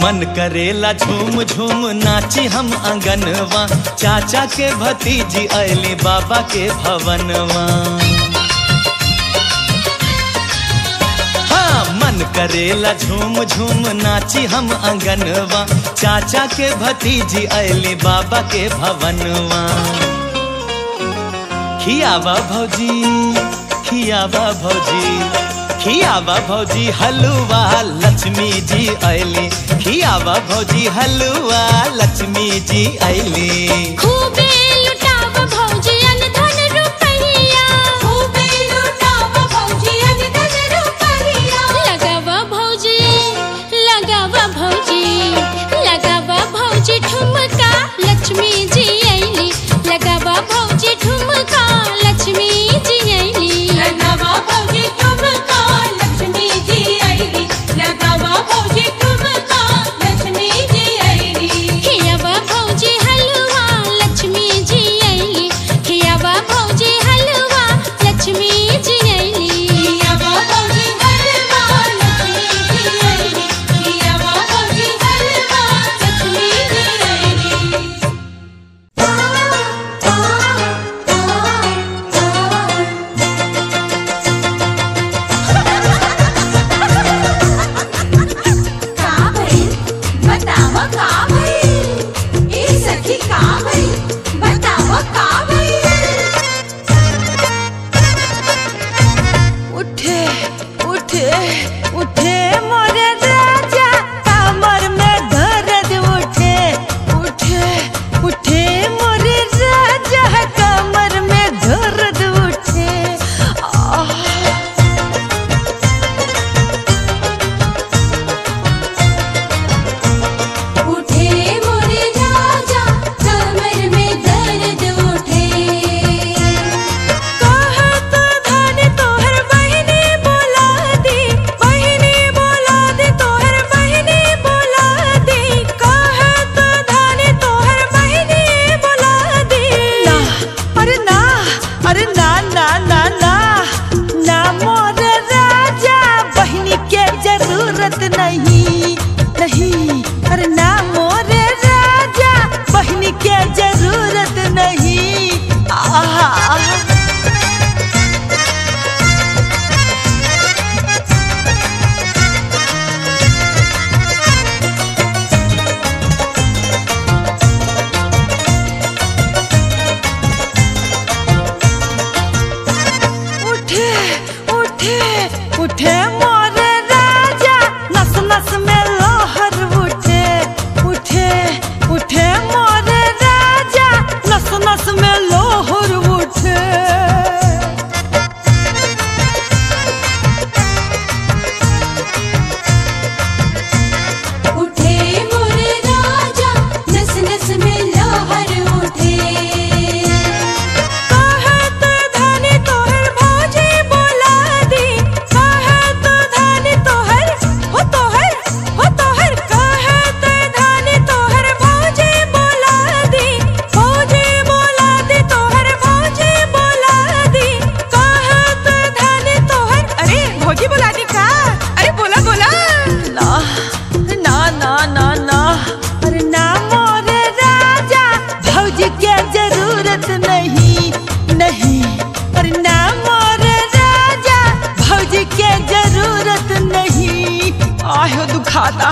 मन करेला झूम झूम नाची हम अंगनवा, चाचा के भतीजी अली बाबा के भवनवा। हाँ मन करेला झूम झूम नाची हम अंगनवा, चाचा के भतीजी अली बाबा के भवनवा। खियावा भौजी खियावा भौजी खियावा भौजी हलवा लक्ष्मी जी अली, खियावा भौजी हलवा लक्ष्मी जी अली। खूबे लुटावा भौजी अन धन रुपैया, खूबे लुटावा भौजी अन धन रुपैया। लगावा भौजी लगावा भौजी लगावा भौजी ठुमका लक्ष्मी जी अली, लगावा भौजी ठुमका लक्ष्मी जी अली। लगावा भौजी ठुमका लक्ष्मी जी अली, लगावा भौजी ठुमका लक्ष्मी जी अली। खियावा भौजी हलवा लक्ष्मी जी अली, खियावा भौजी हलवा लक्ष्मी जी अली। खियावा भौजी हलवा लक्ष्मी जी अली, खियावा भौजी हलवा लक्ष्मी जी अली। उठे मोर राजा नस नस में लहर उठे उठे उठे मोर राजा नस नस में लहर उठे उठे मोर राजा नस नस में लहर उठे कहत धानी तोहर भौजी बोला दी कहत धानी तोहर हो तोहर कहत धानी तोहर भौजी बोला दी तोहर भौजी बोला दी कहत धानी तोहर अरे भौजी बोला दी का अरे बोला बोला ना ना ना ना ना अरे ना मोर राजा भौजी के जरूरत नहीं नहीं अरे ना मोर राजा भौजी के जरूरत नहीं आहो दुखाता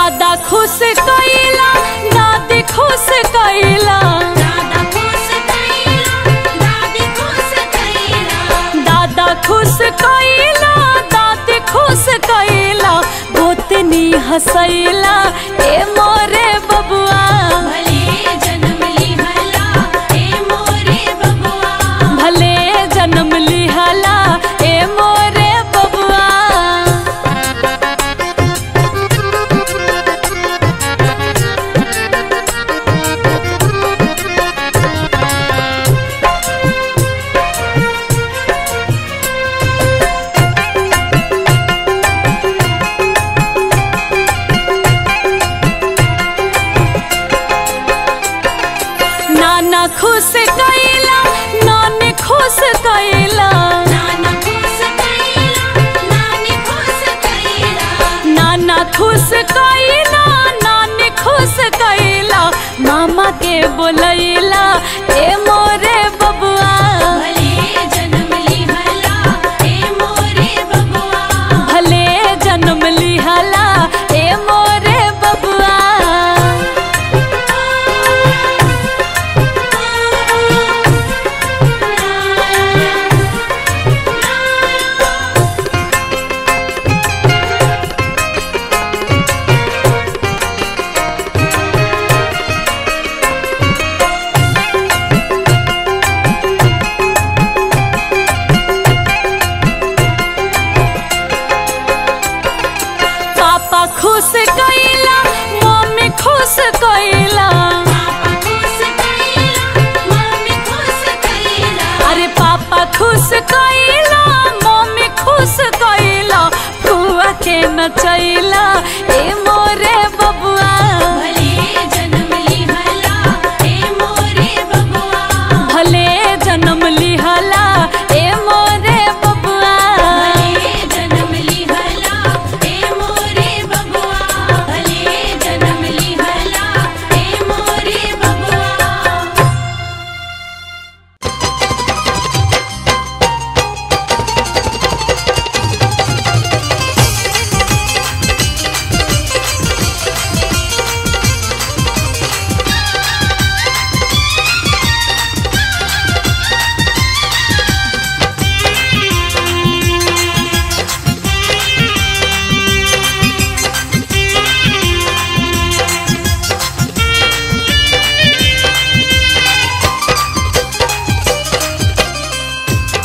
दादा खुश कैला दादी खुश कैला दादा खुश कैला दादी खुश कैला दादा खुश कैला दादी खुश कैला गोतनी हसैला ए मोरे बबुआ भले जन्म लिहला ए मोरे बबुआ भले जन्म लिहला ए मोरे बबुआ नाना खुश कैला नानी खुश कैला नाना खुश कैला नानी खुश कैला नाना खुश कैला नानी खुश कैला मामा के बोलैला ए मोरे बबुआ भले जन्म लिहला ए मोरे बबुआ भले जन्म लिहला ए मोरे बबुआ पापा खुश कैला मम्मी खुश कैला पापा खुश कैला मम्मी खुश कैला अरे पापा खुश कैला मम्मी खुश कैला फुआ के नचैला ए मोरे बबुआ भले जन्म लिहला ए मोरे बबुआ भले जन्म लिहला ए मोरे बबुआ भले जन्म लिहला ए मोरे बबुआ भले जन्म लिहला ए मोरे बबुआ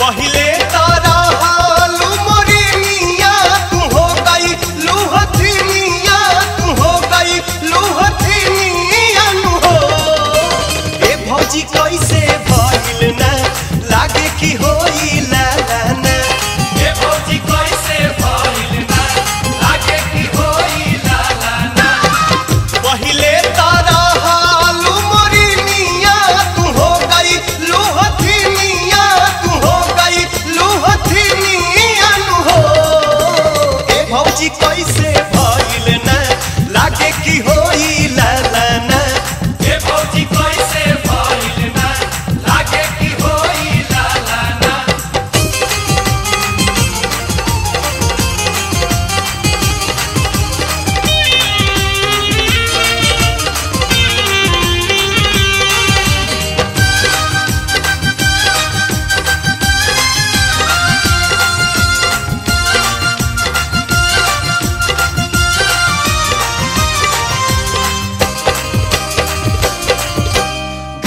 पहिले तारा हालू मोरी मिया तू हो गई लूहथी मिया तू हो गई लूहथी मिया नु हो ए भौजी कैसे भइल ना लागे कि होई लाला ना ए भौजी कैसे भइल ना लागे कि होई लाला ना पहिले तारा हालू मोरी मिया तू हो गई लूहथी मिया तू हो गई लूहथी मिया नु हो ए भौजी कैसे भइल ना लागे कि होई लाला ना ए भौजी कैसे भइल ना लागे कि होई लाला ना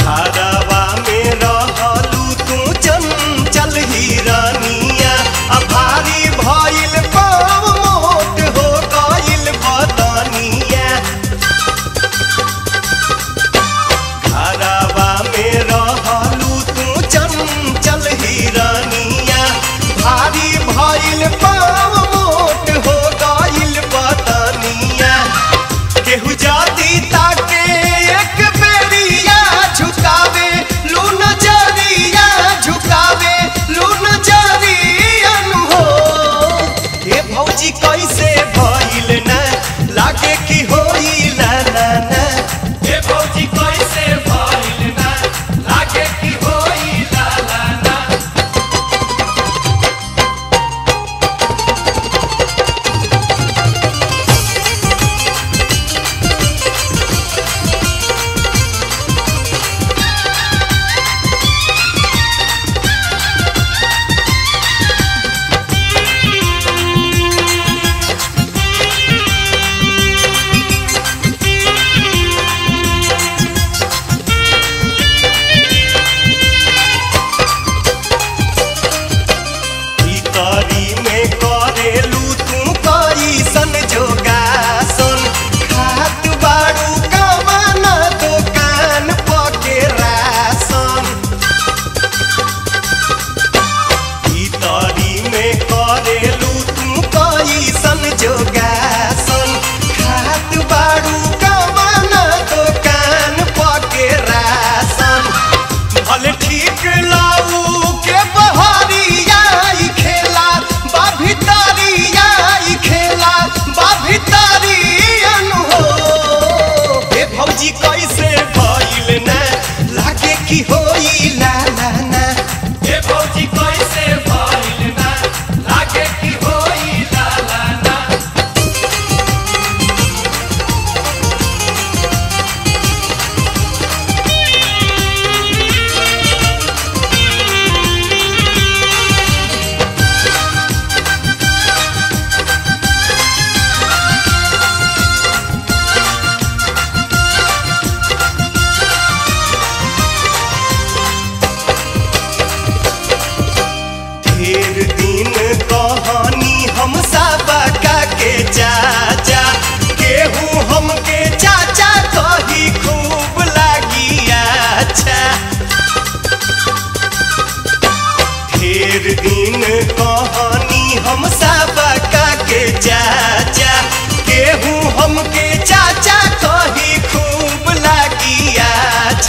घरवा में रहलू तू चंचल हिरनिया आ भारी भइल पाँव मोट हो गइल बदनिया घरवा में रहलू तू चंचल हिरनिया भारी भइल पाँव मोट हो गइल बदनिया केहू जाती ताके एक बेरिया झुकावे लू नजरिया झुकावे लू नजरिया नु हो ए भौजी कैसे भइल ना लागे कि होई लाला ना ए भौजी कैसे भइल ना लागे कि होई लाला ना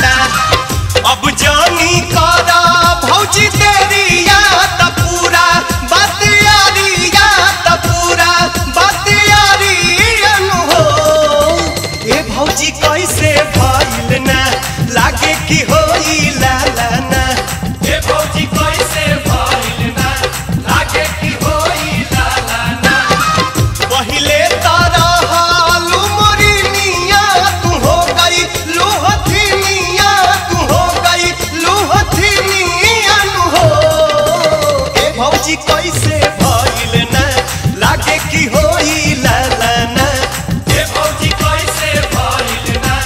जाता अब जानी करा भौजी तेरिया त पूरा बात यारिया त पूरा बात यारियन हो ए भौजी कैसे भइल ना लागे कि होई लाला ना ए भौजी कैसे भइल ना लागे कि होई लाला ना पहिले तारा हालू मोरी मिया तू हो गई लूहथी मिया तू हो गई लूहथी मिया नु हो ए भौजी कैसे भइल ना लागे कि होई लाला ना ए भौजी कैसे भइल ना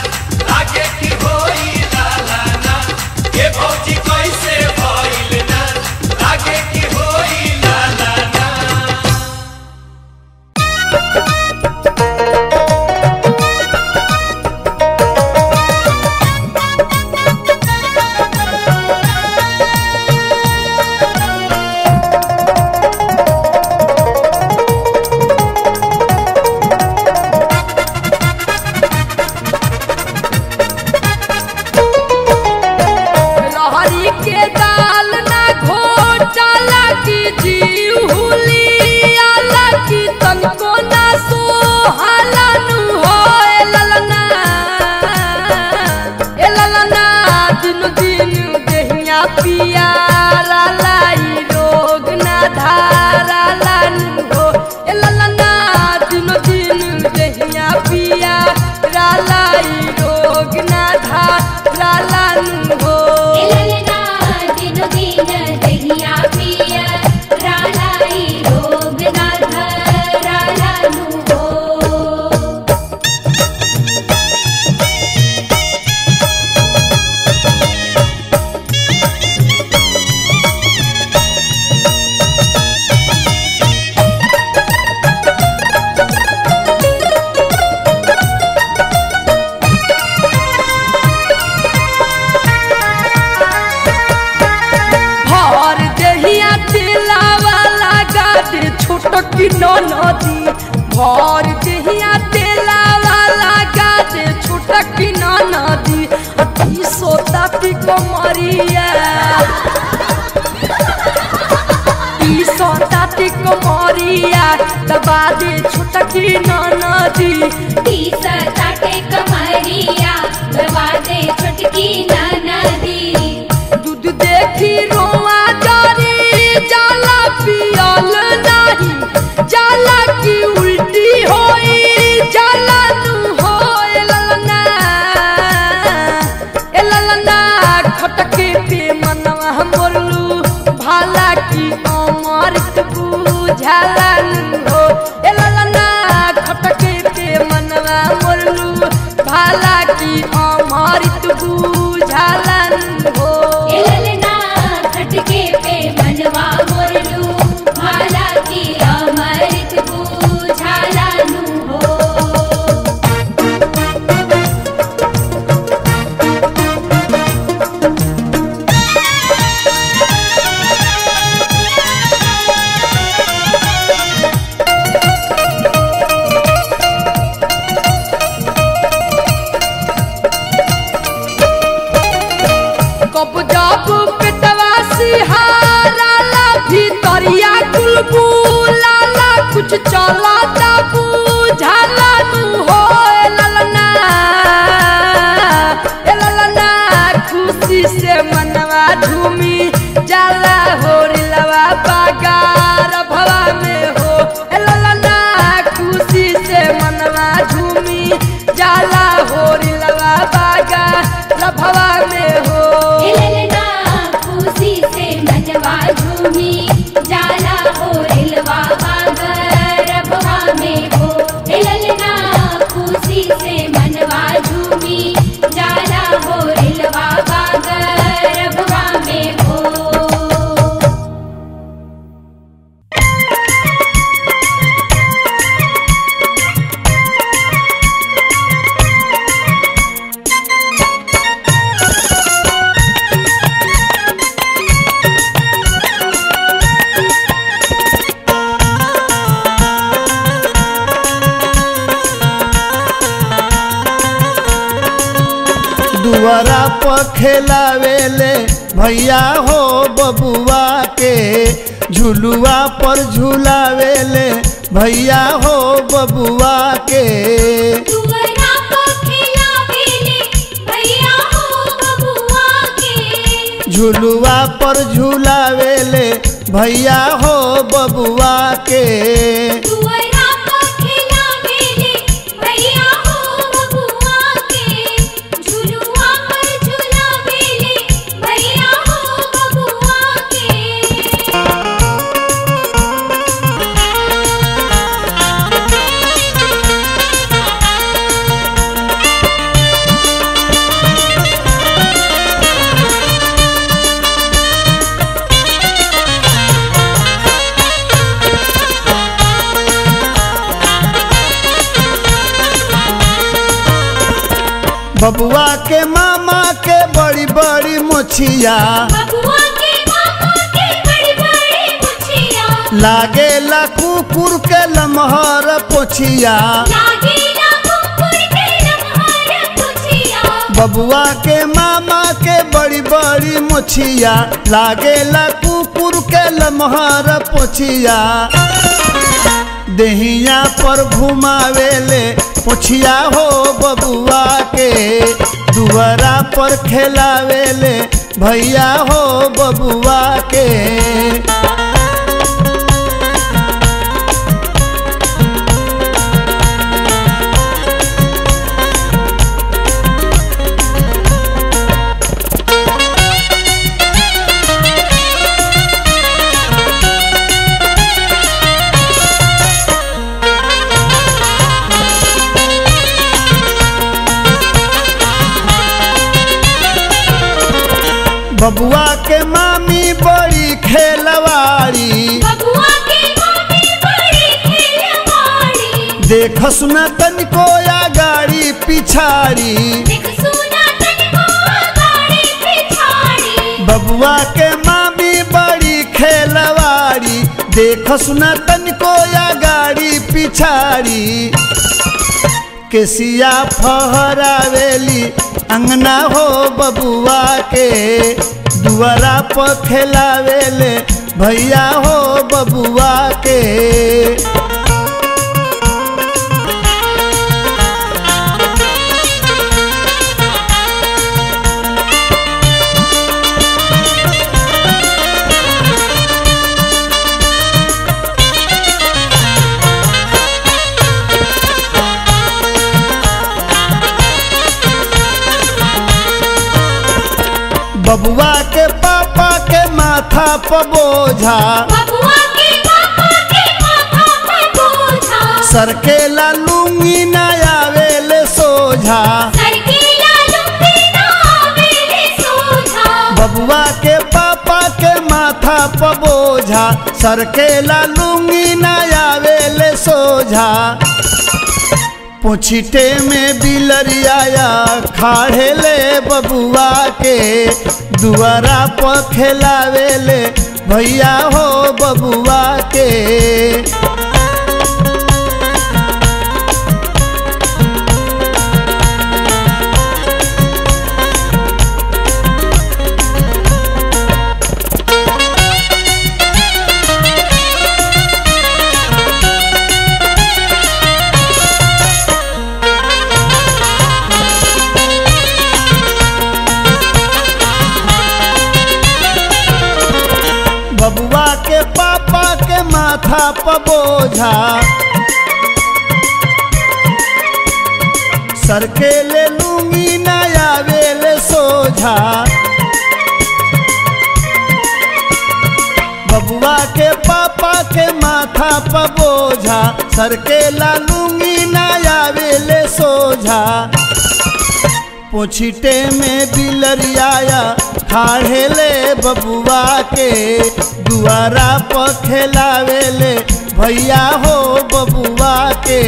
लागे कि होई लाला ना ए भौजी कैसे भइल ना लागे कि होई लाला ना रहरी के दाल ना घोटाला की जीव हुलियाला की तनको ना सोहाला नु हो ए ललना दिन दिन देहिया पियारा लाई रोग ना धारा लानु हो ए ललना दिन दिन देहिया पियारा लाई रोग ना धारा लानु हो ललना दिन दिन दहिया पिया रालाई रोग ना धरा लानु हो भर देहिया तेलावाला गादे छोटकी नदी भर देहिया तेलावाला गादे छोटकी नदी अति सोता पिको मरिया ई सोता पिको मरिया दबा दे छोटकी नदी तीसा ताटे कमरिया दबा दे छुटकी नदी दूध देखी रोआ जारी जाला पियल नाही जाला की उल्टी होई जाला नु हो ए ललना खटके पे मनवा मोरलू भाला की अमृत बुझाला नु हो ए ललना खटके पे मनवा मोरलू भाला की अमृत बुझाला नु हो ललना खटके पे मनवा मोरलू भाला की अमृत बुझाला नु हो कब जब पेटवा सिहारा ला भीतरिया गुलगुलाला कुछ चला बुझाला नु हो ए ललना खुशी से मनवा झूमी जाला हो रिलवा बागार भवा में हो ए ललना खुशी से मनवा झूमी जाला हो रिलवा बागार भवा में हो ललना खुशी से मनवा झूमी जाला हो रिलवा बागर दुआरा पर खेलावेले भैया हो बबुआ के, झुलुआ पर झुलावेले भैया हो बबुआ के। दुआरा पर खिलावेले भैया हो बबुआ के, झुलुआ पर झुलावेले भैया हो बबुआ के। दुआरा पर खिलावेले भैया हो बबुआ के, झुलुआ पर झुलावेले भैया हो बबुआ के। बबुआ के मामा के बड़ी बड़ी मोछिया, बबुआ के मामा के बड़ी बड़ी मुछिया, लागेला कुकुर के लमहर पोछिया। लागेला कुकुर के लम्हार पुछिया, बबुआ के मामा के बड़ी बड़ी मोछिया, लागेला कुकुर के लमहर पोछिया। देहिया पर घुमावेले पोछिया हो बबुआ के, दुआरा पर खेलावेले भैया हो बबुआ के। बबुआ के मामी बड़ी खेलवाड़ी, बबुआ के मामी बड़ी खिलवाड़ी, देखस न तनिको या गाड़ी पिछाड़ी। देख सुना तनिको गाड़ी पिछाड़ी, बबुआ के मामी बड़ी खेलवाड़ी, देखस न तनिको या गाड़ी पिछाड़ी। केसिया फहरावेली अंगना हो बबुआ के, दुआरा पर खेलावेले भैया हो बबुआ के। बबुआ के पापा के माथा पर बोझा, बबुआ के पापा के माथा पर बोझा, सरकेला लुंगी न आवेले सोझा। सरकीला लुंगी ना आवेले सोझा, बबुआ के पापा के माथा पर बोझा, सरकेला लुंगी न आवेले सोझा। पुछिटे में बिलरिया खाड़ेले बबुआ के, दुआरा पर खेलावेले भैया हो बबुआ के। बबुआ के पापा के माथा पर बोझा, सरकेले लुंगी न आवेले सोझा। बबुआ के पापा के माथा पर बोझा, सरकेला लुंगी न आवेले सोझा। पोछिटे में बिलरिया खाड़ेले बबुआ के, दुआरा पर खेलावेले भैया हो बबुआ के।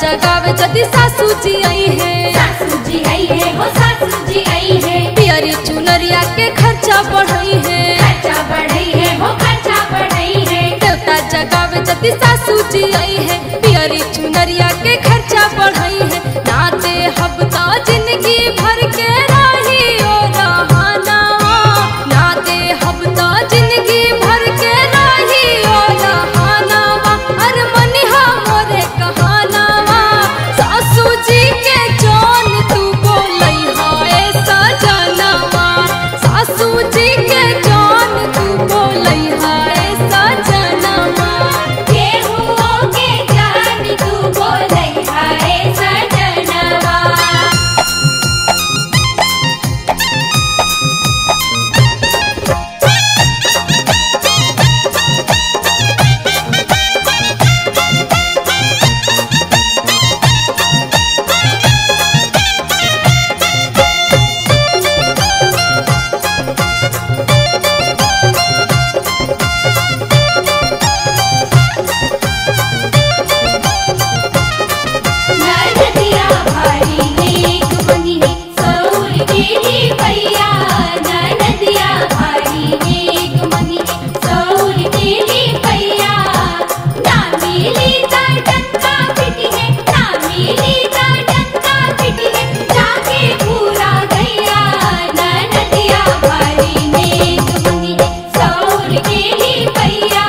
जगावे जदी सासू जी आई है, सासू जी आई है, हो सासू जी आई है। पियरी चुनरिया के खर्चा बढ़ई है, खर्चा बढ़ई है, हो खर्चा बढ़ई है। देवता जगावे जदी सासू जी आई है, पियरी चुनरिया के खर्चा बढ़ई है। नाते हफ्ता जिंदगी भर के राही ओ रहाना, नाते हफ्ता जिंदगी भर के राही ओ रहाना। अरे मनिहा मोरे कहानावा, सासू जी के जान तू बोलई हाय सजनवा, सासू जी के जान तू बोलई हाय सजनवा। केहुओ के जान तू बोलई हाय सजनवा। ननदिया भारी नेक बनी है, सौर के लिए पैया। ननदिया भारी नेक बनी है, सौर के लिए पैया। ना मिली ता डंका पिटी है, ना मिली ता डंका पिटी है, जाके पूरा गैया। ननदिया भारी नेक बनी है, सौर के लिए पैया।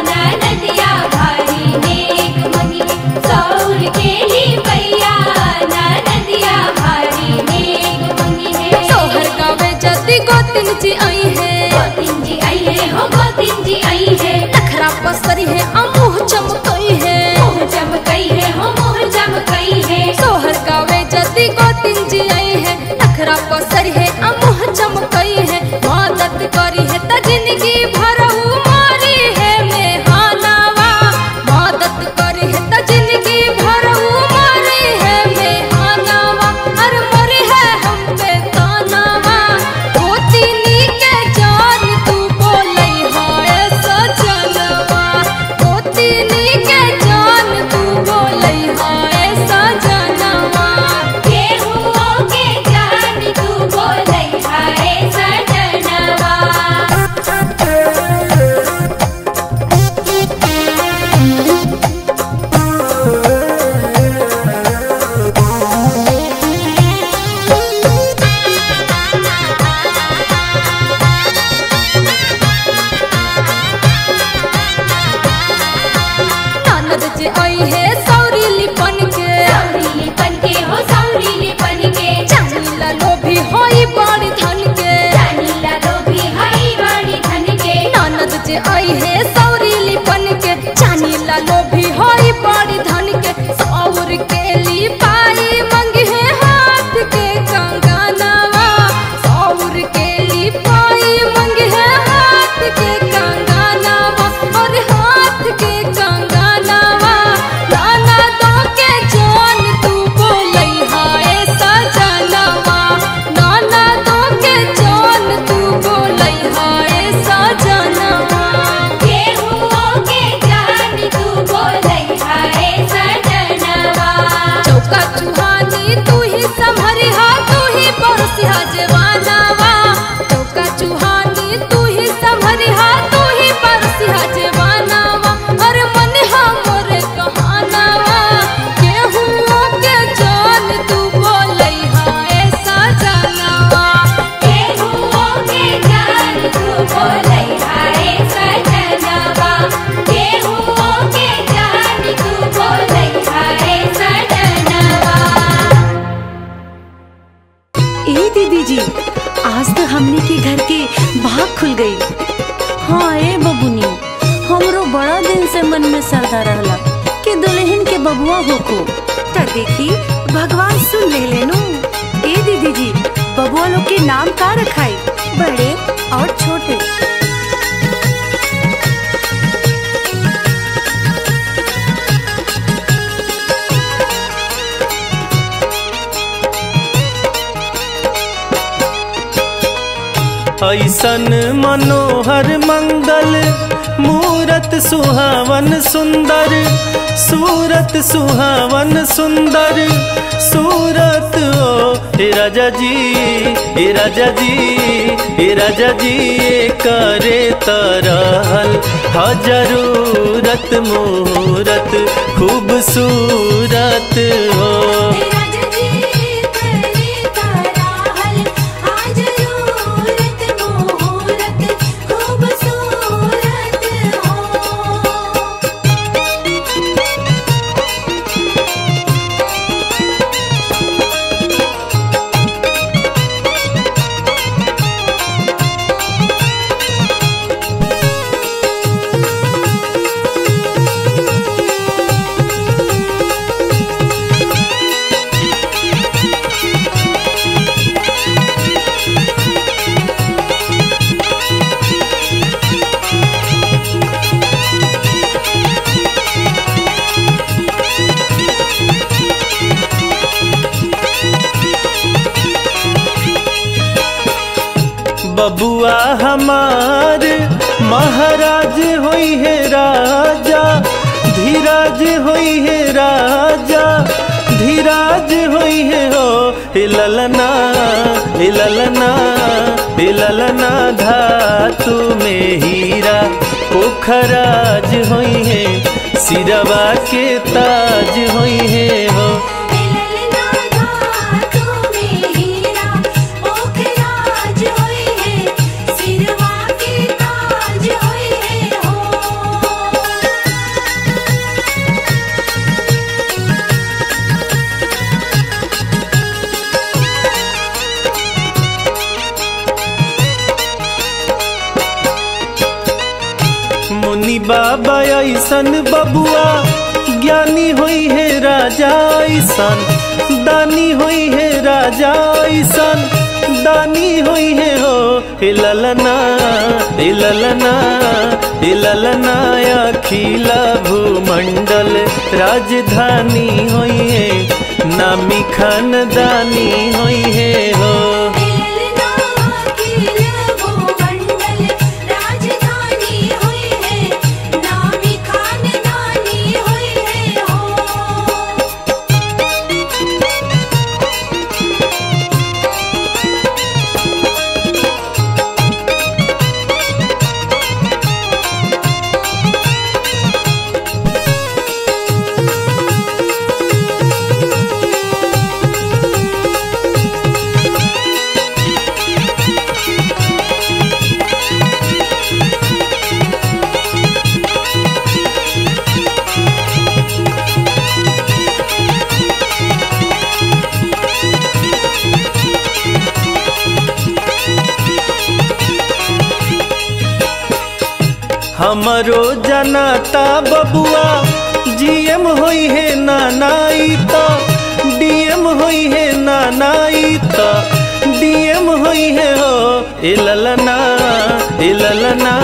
ननदिया भारी नेक बनी है, सौर के लिए पैया। ननदिया भारी नेक बनी है। सोहर गावे जदी गोतिन जी आई है, गोतिन जी आई है, हो गोतिन जी आई है। नखरा पसरी है अमुह चमकई है, मुँह चमकई है, हो मुँह चमकई है। सोहर गावे जदी गोतिन जी आई है, नखरा पसरी है अमुह चमकई है। मदद करी है त जिंदगी भरहु मारी है मेहानावा, मदद करी है त जिंदगी भरहु मारी है मेहानावा। अरे मरी है हम पे तानावा, गोतिनी के जान तू बोलई हाय सजनवा, गोतिनी के जान तू बोलई हाय सजनवा। केहुओ के जान तू बोलई हाय सजनवा। ननद जे आई है सौरी लिपन के, सौरीली बन के, हो सौरीली बन के। चांदीला लोभी होई बड़ी धन के, जानीला लोभी हई बड़ी धन के। ननद जे आई है सौरी लिपन के, चांदीला लोभी होई बड़ी धन के। सौर के लिपाई मंगी है हाथ के कंगनवा, सौर के लिपाई मंगी है हाथ के कंगनवा, और हाथ के कंगनवा। नाना दो के जान तू बोलई हाय सजनवा, नाना दो के जान तू बोलई हाय सजनवा। केहुओ के जान तू बोलई हाय सजनवा। चौका चुहानी तू ही संभरिहा, तू ही बरसिहा जवानावा, चौका चुहानी तू ही संभरिहा, तू ही बरसिहा जवानावा। अरे मनिहा मोरे कहानावा, केहुओ के जान तू बोलई हाय सजनवा। केहुओ के जान तू बोलई हाय सजनवा। केहुओ के जान तू बोलई हाय सजनवा। ए दीदी जी, आज तो हमने के घर के भाग खुल गई। हाँ ए बबुनी, हमरो बड़ा दिन से मन में सरदा रहला कि दुल्हन के बबुआ होको। त देखी भगवान सुन ले लेनु। ए दीदी जी, बबुआ लोग के नाम का रखाई? बड़े और छोटे? ऐसन मनोहर मंगल मूरत सूरत सुहावन सुंदर, सूरत सुहावन सुंदर सूरत ओ हे राजा जी, हे राजा जी, हे राजा जी करे तरहल हा जरूरत मुहूर्त खूबसूरत हो। बबुआ हमार महाराज होई है राजा, धीराज होई है राजा, धीराज होई है हो। ललना ललना ललना धातु में हीरा पोखराज होई है, सिरवा के ताज होई है हो। मुनि बाबा ऐसन बबुआ ज्ञानी होई है राजा ऐसन, दानी होई है राजा ऐसन, दानी होई है हो। ललना ललना ललना अखिला भूमंडल राजधानी होई है, नामी खानदानी होई है हो। हमरो जनाता बबुआ जीएम होई है नानाई तो, डीएम होई है नानाई तो, डीएम होई है हो। ललना ललना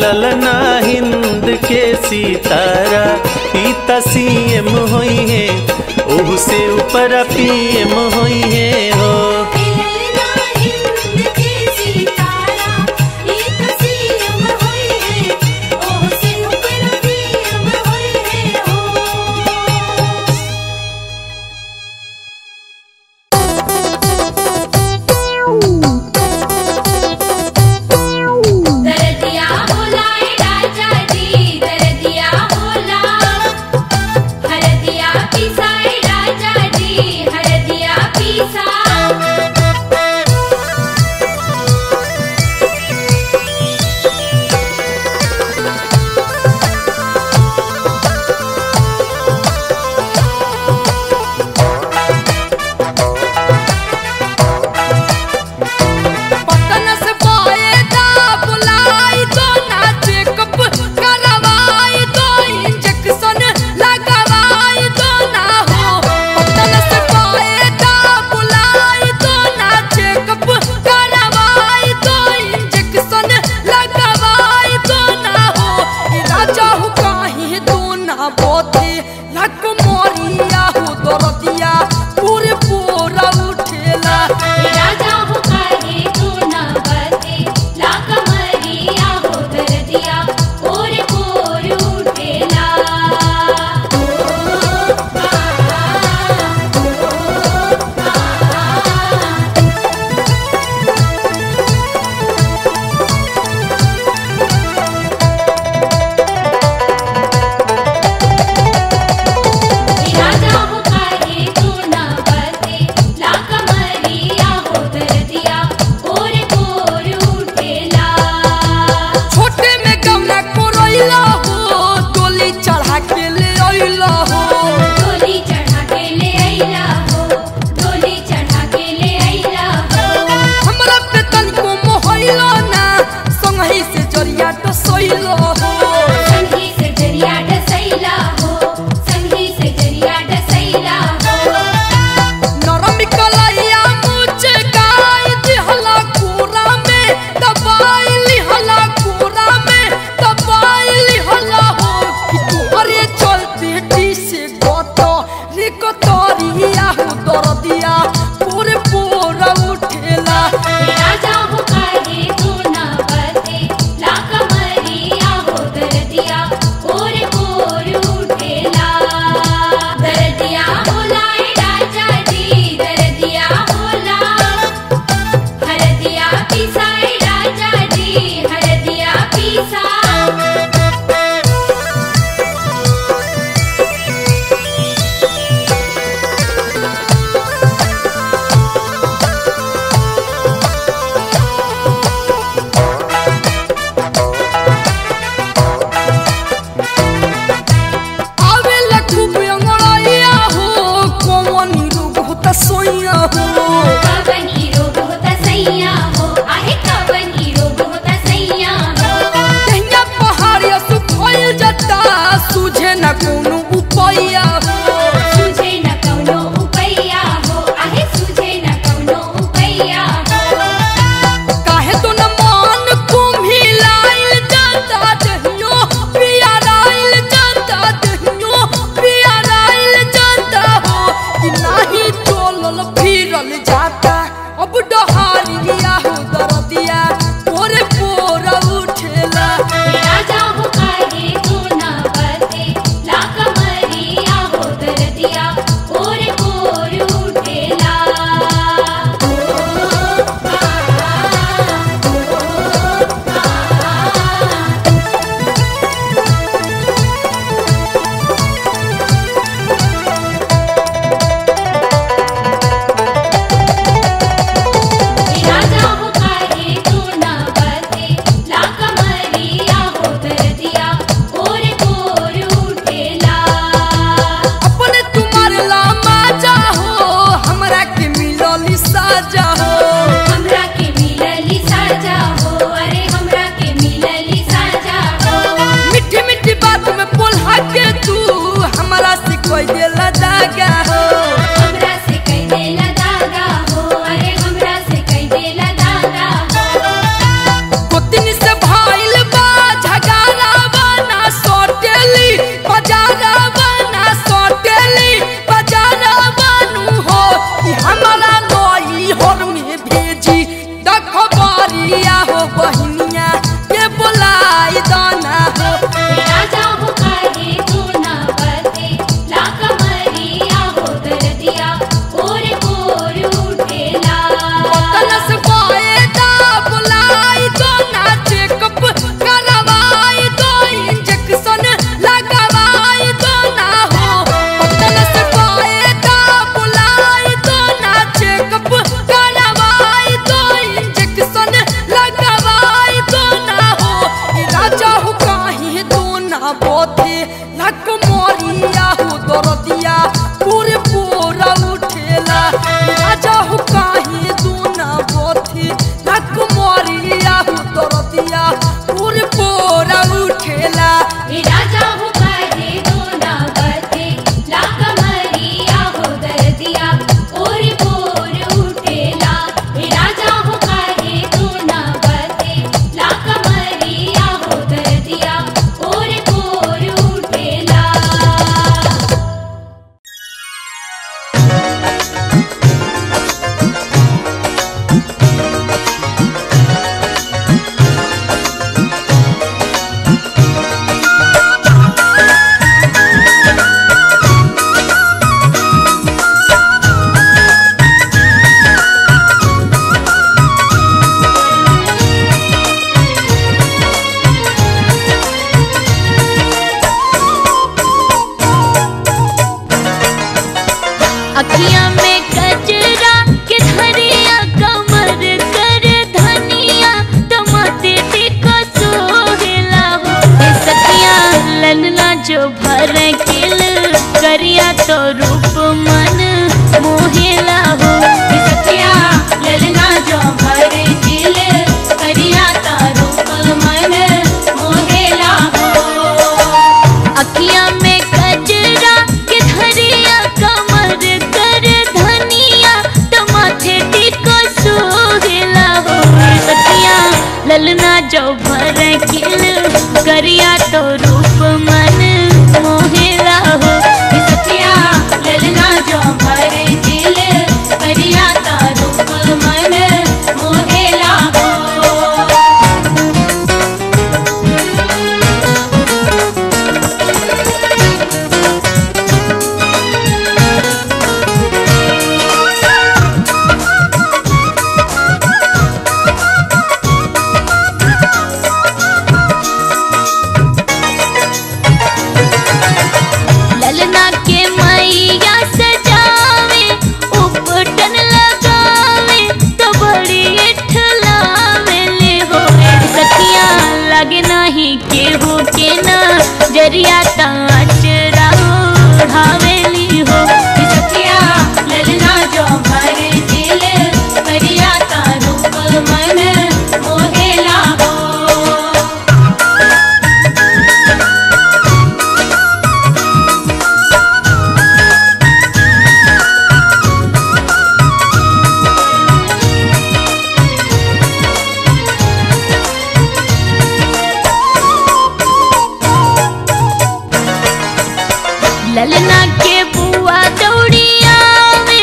ललना हिंद के सितारा पीता सीएम होई है, ओहू से ऊपर पीएम होई है हो। हरदिया पिसाई राजा जी, हरदिया पी चढ़ा के ले अइला हो, डोली चढ़ा के ले अइला हो, डोली चढ़ा के ले अइला हो। हमरा पे तनिको मोहइला ना, संगही से जरिया डसइला हो, संगी से जरिया डसइला हो, संगी से जरिया डसइला हो। नरम कलैया मुझे गाय दिहला कोरा में, दबाई लिहला कोरा में, दबाई लिहला हो। कि तुम्हारे चलते टी से गोतो रे कोतरिया हो दरदिया पूरे पूरा उठेला। राजा हो काहे तू ना बते, ला कमरिया हो दरदिया और उठेला। दरदिया होला राजा जी, दरदिया होला हरदिया पिसा राजा जी, हरदिया पिसा। आवेला खूब अंगड़ाइया हो, कौन रोग होता सोइया हो। कवन ई रोग होता सैया हो, आहे कवन ई रोग होता सैया हो। कहिया पहाड़िया सुखोइल जाता, सूझे न कोनो उपाया हो। सुझे न कौनो उपैया हो, आहे सुझे न कौनो उपैया हो। काहे तो न मान कुम्हिलाइल जाता, दहियो पियराइल जाता, दहियो पियराइल जाता हो। कि नाही चलल फिरल जाता, अब डहारिया हो दरदिया पोरे पोरा उठेला। राजा हो काहे तू ना बते, ला कमरिया हो दरदिया और उठेला। राजा हो काहे तू ना बते, ला कमरिया हो दरदिया और उठेला। अपने तुम्हारे लामा जा हो, हमरा के मिलली साजा हो। हमरा के मिलली साजा हो, अरे हमरा के मिलली साजा हो। मीठी मीठी बात में बोला के तू हमरा से कोई देला दागा हो। हमरा से कई देला दागा हो, अरे हमरा से कई देला दागा हो। गोतिन से भाइल बा झगारा बना सोटेली, बजारा बना सोटेली, बजारा बनू हो। कि हमरा नई होर में भेजी दखबारिया हो, बहिनिया के बोलाई दाना हो। राजा हो काहे तू ना बते, ला कमरिया हो दरदिया और उठेला। तलस बाएदा बुलाई दो ना, चेकअप करवाई दो, इंजेक्शन लगवाई दो ना हो। तलस बाएदा बुलाई दो ना, चेकअप करवाई दो, इंजेक्शन लगवाई दो ना हो। राजा हो काहे दो ना बोथे, लक मोरिया हो दरदिया पूरे पूरा उठेला। राजा हो काहे दो ना बोथे, लक मोरिया हो दरदिया पूरे पूरा उठेला। राजा हो काहे तू ना बते, ला कमरिया हो दरदिया और उठेला। राजा हो काहे तू ना बते, ला कमरिया हो दरदिया और उठेला। अखियां में गजरा के धरिया कमर कर धनिया टमाटे टिका सोहेला हो ए सखिया ललना जो भर किल करिया तो रूप मन मोहेला हो। सखिया ललना जो भर किल करिया ता रूप मन मोहेला हो। अखिया में कजरा के धरिया कमर कर धनिया तो माथे टिको सोहेला हो। सखिया ललना जो भर किल करिया तो रूप मन मोहेला हो। सखिया ललना जो भर किल करिया ता रूप मन मोहेला हो। ललना के मैया सजावे उपटन लगावे तो बड़ी ठलावे ले हो। सखिया लगे नहीं केहू के ना जरिया ताचरा ओढ़ावेली हो। सखिया ललना जो भर किल करिया ता रूप मन मोहेला हो। ललना के बुआ दौड़ियावे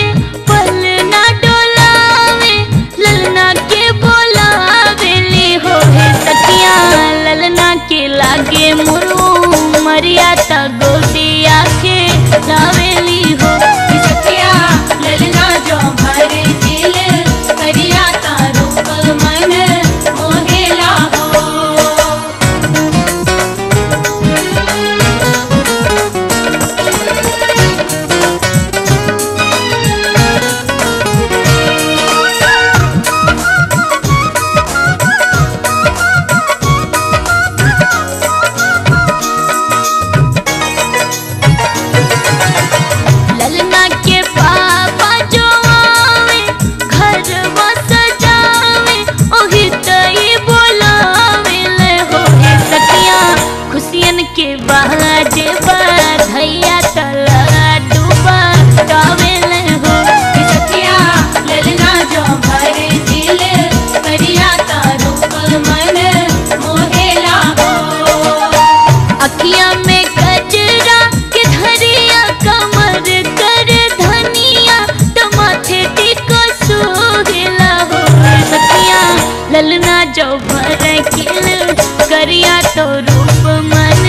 पलना डोलावे ललना के बोलावे ले हो। सखिया ललना के लागे मुरु मरिया ता गोदिया के लावेली हो। सखिया ललना जो भर किल करिया ता रूप मन मोहेला हो। ललना के पापा जो आवे घर सजावे ओही तई बोलावे ले हो। सखिया खुशियन के बाजे बधैया तला डूबा गावे ले हो। सखिया ललना जो भर किल करिया ता रूप मन मोहेला हो। अखिया में कजरा के धरिया कमर कर धनिया तो माथे टिको सोहेला हो। सखिया ललना जो भर किल करिया तो रूप मन